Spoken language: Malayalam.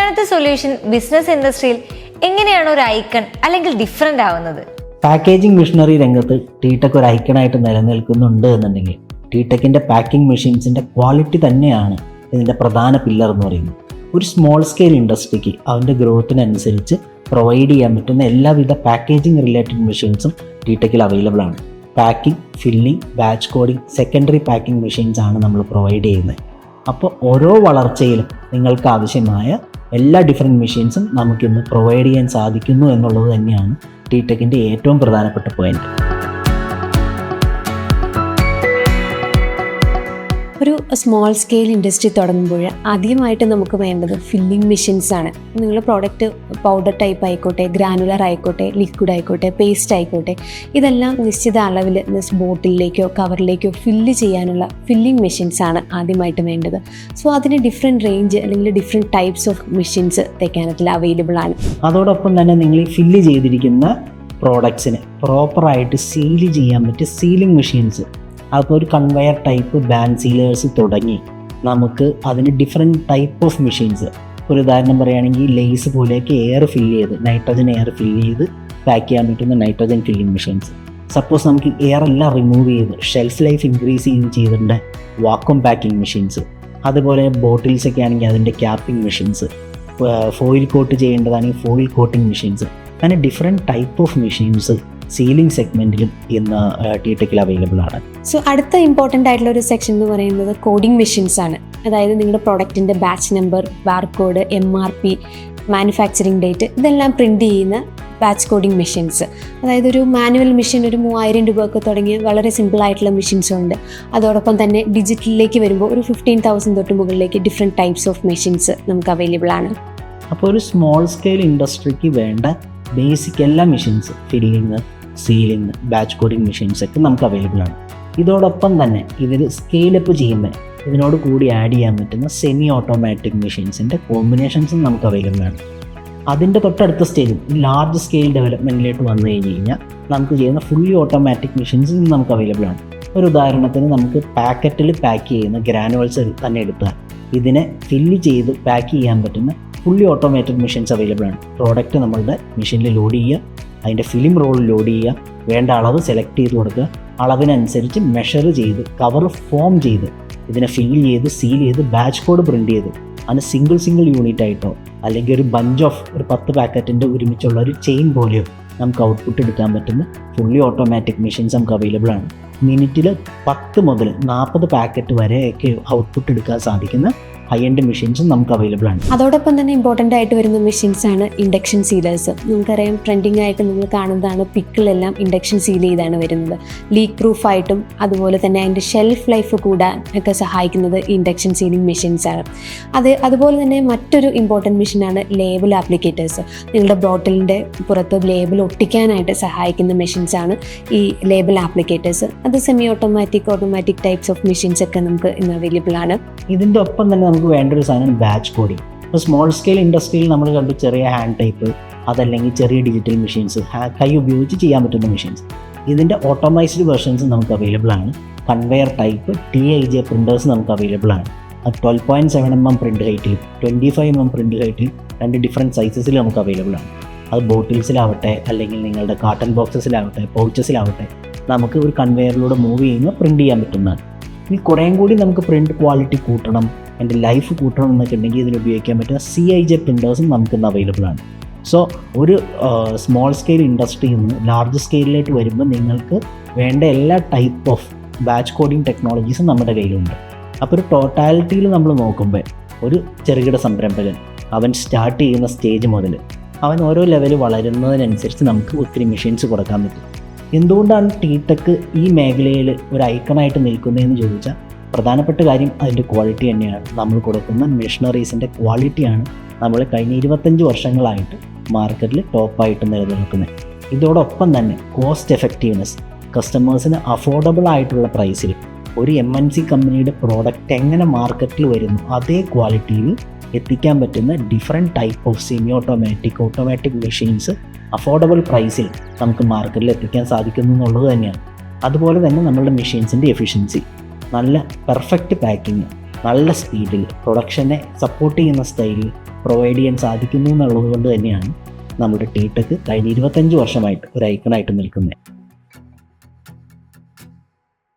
ഇങ്ങനത്തെ സൊല്യൂഷൻ ബിസിനസ് ഇൻഡസ്ട്രിയിൽ എങ്ങനെയാണ് ഒരു ഐക്കൺ അല്ലെങ്കിൽ ഡിഫറെൻ്റ് ആവുന്നത്? പാക്കേജിംഗ് മെഷീനറി രംഗത്ത് ടീടെക് ഒരു ഐക്കണായിട്ട് നിലനിൽക്കുന്നുണ്ട് എന്നുണ്ടെങ്കിൽ ടീടെക്കിൻ്റെ പാക്കിംഗ് മെഷീൻസിൻ്റെ ക്വാളിറ്റി തന്നെയാണ് ഇതിൻ്റെ പ്രധാന പില്ലർ എന്ന് പറയുന്നത്. ഒരു സ്മോൾ സ്കെയിൽ ഇൻഡസ്ട്രിക്ക് അതിൻ്റെ ഗ്രോത്തിനനുസരിച്ച് പ്രൊവൈഡ് ചെയ്യാൻ പറ്റുന്ന എല്ലാവിധ പാക്കേജിംഗ് റിലേറ്റഡ് മെഷീൻസും ടീടെക്കിൽ അവൈലബിൾ ആണ്. Packing, filling, batch coding, secondary packing machines ആണ് നമ്മൾ പ്രൊവൈഡ് ചെയ്യുന്നത്. അപ്പോൾ ഓരോ വളർച്ചയിലും നിങ്ങൾക്ക് ആവശ്യമായ എല്ലാ ഡിഫറെൻറ്റ് മെഷീൻസും നമുക്കിന്ന് പ്രൊവൈഡ് ചെയ്യാൻ സാധിക്കുന്നു എന്നുള്ളത് തന്നെയാണ് ടീടെക്കിൻ്റെ ഏറ്റവും പ്രധാനപ്പെട്ട പോയിന്റ്. ഒരു സ്മോൾ സ്കെയിൽ ഇൻഡസ്ട്രി തുടങ്ങുമ്പോൾ ആദ്യമായിട്ട് നമുക്ക് വേണ്ടത് ഫില്ലിംഗ് മെഷീൻസ് ആണ്. നിങ്ങളുടെ പ്രോഡക്റ്റ് പൗഡർ ടൈപ്പ് ആയിക്കോട്ടെ, ഗ്രാനുലർ ആയിക്കോട്ടെ, ലിക്വിഡ് ആയിക്കോട്ടെ, പേസ്റ്റ് ആയിക്കോട്ടെ, ഇതെല്ലാം നിശ്ചിത അളവിൽ ബോട്ടിലേക്കോ കവറിലേക്കോ ഫില്ല് ചെയ്യാനുള്ള ഫില്ലിംഗ് മെഷീൻസ് ആണ് ആദ്യമായിട്ട് വേണ്ടത്. സോ അതിന് ഡിഫറെൻറ്റ് റേഞ്ച് അല്ലെങ്കിൽ ഡിഫറെൻറ്റ് ടൈപ്സ് ഓഫ് മെഷീൻസ് തെക്കാനത്തിൽ അവൈലബിൾ ആണ്. അതോടൊപ്പം തന്നെ നിങ്ങൾ ഈ ഫില്ല് ചെയ്തിരിക്കുന്ന പ്രോഡക്ട്സിന് പ്രോപ്പറായിട്ട് സീൽ ചെയ്യാൻ പറ്റിയ സീലിംഗ് മെഷീൻസ്, അപ്പോൾ ഒരു കൺവെയർ ടൈപ്പ്, ബാൻഡ് സീലേഴ്സ് തുടങ്ങി നമുക്ക് അതിന് ഡിഫറെൻറ്റ് ടൈപ്പ് ഓഫ് മെഷീൻസ്, ഒരു ഉദാഹരണം പറയുകയാണെങ്കിൽ ലേസ് പോലെയൊക്കെ എയർ ഫില്ല് ചെയ്ത് നൈട്രജൻ എയർ ഫില്ല് ചെയ്ത് പാക്ക് ചെയ്യാൻ പറ്റുന്ന നൈട്രജൻ ഫില്ലിംഗ് മെഷീൻസ്. സപ്പോസ് നമുക്ക് എയർ എല്ലാം റിമൂവ് ചെയ്ത് ഷെൽഫ് ലൈഫ് ഇൻക്രീസ് ചെയ്തിട്ടുണ്ട് വാക്വം പാക്കിംഗ് മെഷീൻസ്. അതുപോലെ ബോട്ടിൽസൊക്കെ ആണെങ്കിൽ അതിൻ്റെ ക്യാപ്പിംഗ് മെഷീൻസ്, ഫോയിൽ കോട്ട് ചെയ്യേണ്ടതാണെങ്കിൽ ഫോയിൽ കോട്ടിംഗ് മെഷീൻസ്, അങ്ങനെ different type of machines sealing സെഗ്മെൻറ്റിലും ഇന്ന് ടീടെക്കിൽ അവൈലബിൾ ആണ്. സോ അടുത്ത ഇമ്പോർട്ടൻ്റ് ആയിട്ടുള്ള ഒരു സെക്ഷൻ എന്ന് പറയുന്നത് കോഡിംഗ് മെഷീൻസ് ആണ്. അതായത് നിങ്ങളുടെ പ്രൊഡക്റ്റിൻ്റെ batch number, barcode, MRP, manufacturing date ഇതെല്ലാം പ്രിൻറ്റ് ചെയ്യുന്ന ബാച്ച് കോഡിംഗ് മെഷീൻസ്. അതായത് ഒരു മാനുവൽ മെഷീൻ ഒരു 3000 രൂപയൊക്കെ തുടങ്ങിയ വളരെ സിമ്പിളായിട്ടുള്ള മെഷീൻസും ഉണ്ട്. അതോടൊപ്പം തന്നെ ഡിജിറ്റലിലേക്ക് വരുമ്പോൾ ഒരു 15,000 തൊട്ട് മുകളിലേക്ക് ഡിഫറെൻറ്റ് ടൈപ്സ് ഓഫ് മെഷീൻസ് നമുക്ക് അവൈലബിൾ ആണ്. അപ്പോൾ ഒരു സ്മോൾ സ്കെയിൽ ഇൻഡസ്ട്രിക്ക് വേണ്ട ബേസിക് എല്ലാ machines, filling, sealing, batch coding മെഷീൻസൊക്കെ നമുക്ക് അവൈലബിൾ ആണ്. ഇതോടൊപ്പം തന്നെ ഇതിൽ സ്കെയിലപ്പ് ചെയ്യുമ്പോൾ ഇതിനോട് കൂടി ആഡ് ചെയ്യാൻ പറ്റുന്ന സെമി ഓട്ടോമാറ്റിക് മെഷീൻസിൻ്റെ കോമ്പിനേഷൻസും നമുക്ക് അവൈലബിൾ ആണ്. അതിൻ്റെ തൊട്ടടുത്ത സ്റ്റേജിൽ ലാർജ് സ്കെയിൽ ഡെവലപ്മെൻറ്റിലേക്ക് വന്നു കഴിഞ്ഞാൽ നമുക്ക് ചെയ്യുന്ന ഫുള്ളി ഓട്ടോമാറ്റിക് മെഷീൻസ് നമുക്ക് അവൈലബിൾ ആണ്. ഒരു ഉദാഹരണത്തിന് നമുക്ക് പാക്കറ്റിൽ പാക്ക് ചെയ്യുന്ന ഗ്രാനുവൽസ് തന്നെ എടുത്താൽ ഇതിനെ ഫില്ല് ചെയ്ത് പാക്ക് ചെയ്യാൻ പറ്റുന്ന ഫുള്ളി ഓട്ടോമാറ്റഡ് മെഷീൻസ് അവൈലബിൾ ആണ്. പ്രോഡക്റ്റ് നമ്മളുടെ മെഷീനിൽ ലോഡ് ചെയ്യുക, അതിൻ്റെ ഫിലിം റോൾ ലോഡ് ചെയ്യുക, വേണ്ട അളവ് സെലക്ട് ചെയ്ത് കൊടുക്കുക, അളവിനനുസരിച്ച് മെഷർ ചെയ്ത് കവർ ഫോം ചെയ്ത് ഇതിനെ ഫിൽ ചെയ്ത് സീൽ ചെയ്ത് ബാച്ച് കോഡ് പ്രിൻറ്റ് ചെയ്ത് അതിന് സിംഗിൾ യൂണിറ്റ് ആയിട്ടോ അല്ലെങ്കിൽ ഒരു ബഞ്ച് ഓഫ് ഒരു 10 പാക്കറ്റിൻ്റെ ഒരുമിച്ചുള്ള ഒരു ചെയിൻ പോലെയോ നമുക്ക് ഔട്ട്പുട്ട് എടുക്കാൻ പറ്റുന്ന ഫുള്ളി ഓട്ടോമാറ്റിക് മെഷീൻസ് നമുക്ക് അവൈലബിൾ ആണ്. മിനിറ്റിൽ 10 മുതൽ 40 പാക്കറ്റ് വരെയൊക്കെ ഔട്ട്പുട്ട് എടുക്കാൻ സാധിക്കുന്ന ഹൈ എൻഡ് മെഷീൻസും നമുക്ക് അവൈലബിൾ ആണ്. അതോടൊപ്പം തന്നെ ഇമ്പോർട്ടൻ്റ് ആയിട്ട് വരുന്ന മെഷീൻസ് ആണ് ഇൻഡക്ഷൻ സീലേഴ്സ്. നമുക്കറിയാം ട്രെൻഡിങ് ആയിട്ട് നമ്മൾ കാണുന്നതാണ് പിക്കിളെല്ലാം ഇൻഡക്ഷൻ സീൽ ചെയ്താണ് വരുന്നത്. ലീക്ക് പ്രൂഫ് ആയിട്ടും അതുപോലെ തന്നെ അതിൻ്റെ ഷെൽഫ് ലൈഫ് കൂടാൻ ഒക്കെ സഹായിക്കുന്നത് ഇൻഡക്ഷൻ സീലിംഗ് മെഷീൻസ് ആണ്. അതുപോലെ തന്നെ മറ്റൊരു ഇമ്പോർട്ടൻറ്റ് മെഷീനാണ് ലേബിൾ ആപ്ലിക്കേറ്റേഴ്സ്. നിങ്ങളുടെ ബോട്ടിലിൻ്റെ പുറത്ത് ലേബിൾ ഒട്ടിക്കാനായിട്ട് സഹായിക്കുന്ന മെഷീൻസ് ആണ് ഈ ലേബിൾ ആപ്ലിക്കേറ്റേഴ്സ്. അത് semi automatic types of machines ഒക്കെ നമുക്ക് ഇന്ന് അവൈലബിൾ ആണ്. ഇതിൻ്റെ ഒപ്പം തന്നെ നമുക്ക് വേണ്ട ഒരു സാധനം ബാച്ച് കോഡിങ്. ഇപ്പോൾ സ്മോൾ സ്കെയിൽ ഇൻഡസ്ട്രിയിൽ നമ്മൾ കണ്ടു ചെറിയ ഹാൻഡ് ടൈപ്പ്, അതല്ലെങ്കിൽ ചെറിയ ഡിജിറ്റൽ മെഷീൻസ്, കൈ ഉപയോഗിച്ച് ചെയ്യാൻ പറ്റുന്ന മെഷീൻസ്. ഇതിൻ്റെ ഓട്ടോമൈസ്ഡ് വെർഷൻസ് നമുക്ക് അവൈലബിൾ ആണ്. കൺവെയർ ടൈപ്പ് TIJ പ്രിൻറ്റേഴ്സ് നമുക്ക് അവൈലബിൾ ആണ്. അത് 12.7 mm പ്രിൻറ്റ് ഹൈറ്റിലും 25 mm പ്രിൻറ്റ് ഹൈറ്റിലും 2 ഡിഫറെൻറ്റ് സൈസസിൽ നമുക്ക് അവൈലബിൾ ആണ്. അത് ബോട്ടിൽസിലാവട്ടെ അല്ലെങ്കിൽ നിങ്ങളുടെ കാർട്ടൺ ബോക്സസിലാവട്ടെ പൗച്ചസിലാവട്ടെ നമുക്ക് ഒരു കൺവെയറിലൂടെ മൂവ് ചെയ്യുന്ന പ്രിൻറ്റ് ചെയ്യാൻ പറ്റുന്നതാണ്. ഇനി കുറേയും കൂടി നമുക്ക് പ്രിൻറ്റ് ക്വാളിറ്റി കൂട്ടണം, അതിൻ്റെ ലൈഫ് കൂട്ടണം എന്നൊക്കെ ഉണ്ടെങ്കിൽ ഇതിന് ഉപയോഗിക്കാൻ പറ്റുന്ന CIJ പ്രിൻറ്റേഴ്സും നമുക്കിന്ന് അവൈലബിൾ ആണ്. സോ ഒരു സ്മോൾ സ്കെയിൽ ഇൻഡസ്ട്രിയിൽ നിന്ന് ലാർജ് സ്കെയിലിലേക്ക് വരുമ്പോൾ നിങ്ങൾക്ക് വേണ്ട എല്ലാ ടൈപ്പ് ഓഫ് ബാച്ച് കോഡിംഗ് ടെക്നോളജീസും നമ്മുടെ കയ്യിലുണ്ട്. അപ്പോൾ ഒരു ടോട്ടാലിറ്റിയിൽ നമ്മൾ നോക്കുമ്പോൾ ഒരു ചെറുകിട സംരംഭകൻ അവൻ സ്റ്റാർട്ട് ചെയ്യുന്ന സ്റ്റേജ് മുതൽ അവൻ ഓരോ ലെവൽ വളരുന്നതിനനുസരിച്ച് നമുക്ക് ഒത്തിരി മെഷീൻസ് കൊടുക്കാൻ പറ്റും. എന്തുകൊണ്ടാണ് ടീടെക്ക് ഈ മേഖലയിൽ ഒരു ഐക്കണായിട്ട് നിൽക്കുന്നതെന്ന് ചോദിച്ചാൽ പ്രധാനപ്പെട്ട കാര്യം അതിൻ്റെ ക്വാളിറ്റി തന്നെയാണ്. നമ്മൾ കൊടുക്കുന്ന മെഷീനറീസിൻ്റെ ക്വാളിറ്റിയാണ് നമ്മൾ കഴിഞ്ഞ 25 വർഷങ്ങളായിട്ട് മാർക്കറ്റിൽ ടോപ്പായിട്ട് നിലനിൽക്കുന്നത്. ഇതോടൊപ്പം തന്നെ കോസ്റ്റ് എഫക്റ്റീവ്നെസ്, കസ്റ്റമേഴ്സിന് അഫോർഡബിൾ ആയിട്ടുള്ള പ്രൈസിൽ ഒരു MNC കമ്പനിയുടെ പ്രോഡക്റ്റ് എങ്ങനെ മാർക്കറ്റിൽ വരുന്നു അതേ ക്വാളിറ്റിയിൽ എത്തിക്കാൻ പറ്റുന്ന different type of semi automatic machines affordable പ്രൈസിൽ നമുക്ക് മാർക്കറ്റിൽ എത്തിക്കാൻ സാധിക്കുന്നു എന്നുള്ളത് തന്നെയാണ്. അതുപോലെ തന്നെ നമ്മളുടെ മെഷീൻസിൻ്റെ എഫിഷ്യൻസി, നല്ല പെർഫെക്റ്റ് പാക്കിങ്, നല്ല സ്പീഡിൽ പ്രൊഡക്ഷനെ സപ്പോർട്ട് ചെയ്യുന്ന സ്റ്റൈലിൽ പ്രൊവൈഡ് ചെയ്യാൻ സാധിക്കുന്നു എന്നുള്ളത് കൊണ്ട് തന്നെയാണ് നമ്മുടെ ടി ടെക് കഴിഞ്ഞ 25 വർഷമായിട്ട് ഒരു ഐക്കണായിട്ട് നിൽക്കുന്നത്.